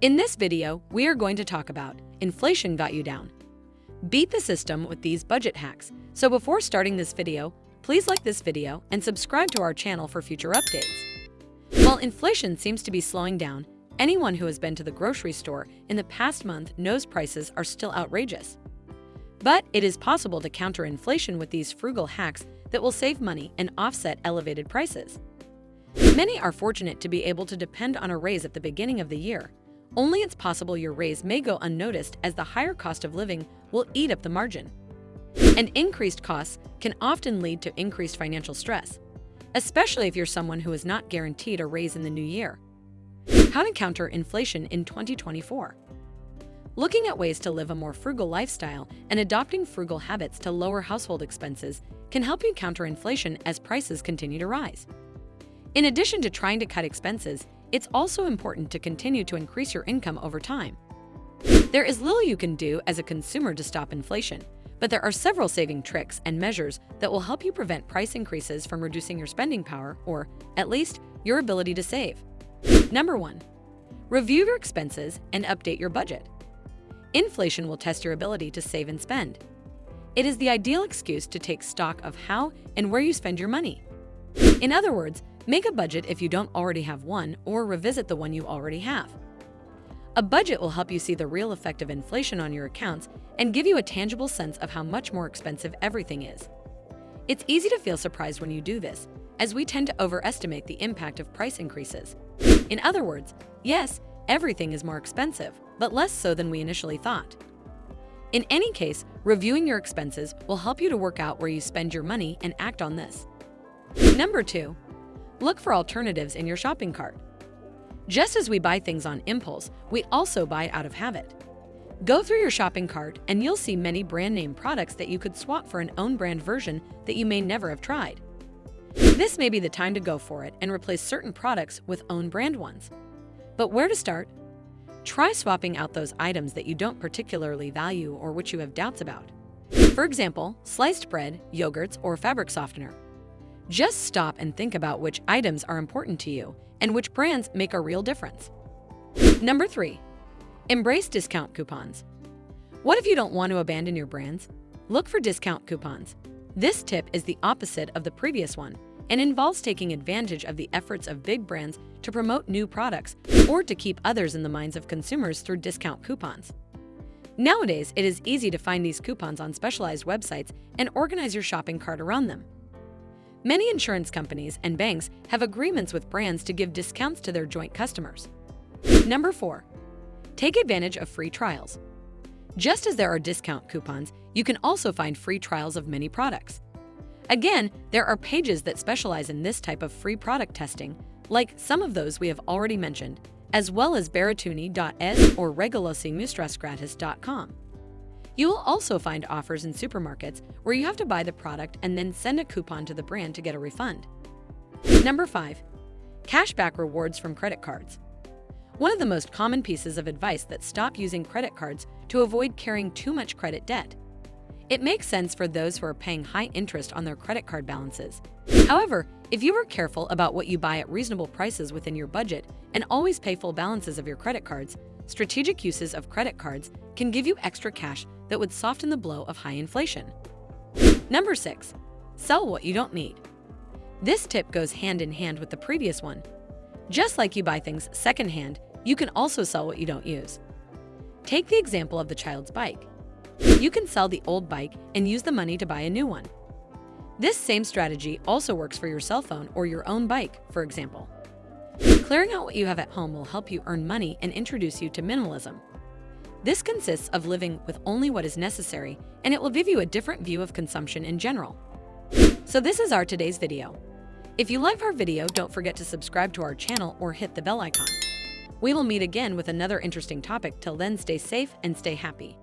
In this video, we are going to talk about inflation got you down. Beat the system with these budget hacks. So before starting this video, please like this video and subscribe to our channel for future updates. While inflation seems to be slowing down, anyone who has been to the grocery store in the past month knows prices are still outrageous. But it is possible to counter inflation with these frugal hacks that will save money and offset elevated prices. Many are fortunate to be able to depend on a raise at the beginning of the year. Only it's possible your raise may go unnoticed as the higher cost of living will eat up the margin. And increased costs can often lead to increased financial stress, especially if you're someone who is not guaranteed a raise in the new year. How to counter inflation in 2024. Looking at ways to live a more frugal lifestyle and adopting frugal habits to lower household expenses can help you counter inflation as prices continue to rise. In addition to trying to cut expenses, it's also important to continue to increase your income over time. There is little you can do as a consumer to stop inflation, but there are several saving tricks and measures that will help you prevent price increases from reducing your spending power or, at least, your ability to save. Number 1. Review your expenses and update your budget. Inflation will test your ability to save and spend. It is the ideal excuse to take stock of how and where you spend your money. In other words, make a budget if you don't already have one, or revisit the one you already have. A budget will help you see the real effect of inflation on your accounts and give you a tangible sense of how much more expensive everything is. It's easy to feel surprised when you do this, as we tend to overestimate the impact of price increases. In other words, yes, everything is more expensive, but less so than we initially thought. In any case, reviewing your expenses will help you to work out where you spend your money and act on this. Number 2. Look for alternatives in your shopping cart. Just as we buy things on impulse, we also buy out of habit. Go through your shopping cart and you'll see many brand name products that you could swap for an own brand version that you may never have tried. This may be the time to go for it and replace certain products with own brand ones. But where to start? Try swapping out those items that you don't particularly value or which you have doubts about. For example, sliced bread, yogurts, or fabric softener. Just stop and think about which items are important to you and which brands make a real difference. Number 3. Embrace discount coupons. What if you don't want to abandon your brands? Look for discount coupons. This tip is the opposite of the previous one and involves taking advantage of the efforts of big brands to promote new products or to keep others in the minds of consumers through discount coupons. Nowadays, it is easy to find these coupons on specialized websites and organize your shopping cart around them. Many insurance companies and banks have agreements with brands to give discounts to their joint customers. Number 4. Take advantage of free trials. Just as there are discount coupons, you can also find free trials of many products. Again, there are pages that specialize in this type of free product testing, like some of those we have already mentioned, as well as baratuni.es or regulosimustrasgratis.com. You will also find offers in supermarkets where you have to buy the product and then send a coupon to the brand to get a refund. Number 5. Cashback rewards from credit cards. One of the most common pieces of advice that stop using credit cards to avoid carrying too much credit debt. It makes sense for those who are paying high interest on their credit card balances. However, if you are careful about what you buy at reasonable prices within your budget and always pay full balances of your credit cards, strategic uses of credit cards can give you extra cash that would soften the blow of high inflation. Number 6. Sell what you don't need. This tip goes hand in hand with the previous one. Just like you buy things secondhand, you can also sell what you don't use. Take the example of the child's bike. You can sell the old bike and use the money to buy a new one. This same strategy also works for your cell phone or your own bike, for example. Clearing out what you have at home will help you earn money and introduce you to minimalism. This consists of living with only what is necessary, and it will give you a different view of consumption in general. So this is our today's video. If you like our video, don't forget to subscribe to our channel or hit the bell icon. We will meet again with another interesting topic. Till then, stay safe and stay happy.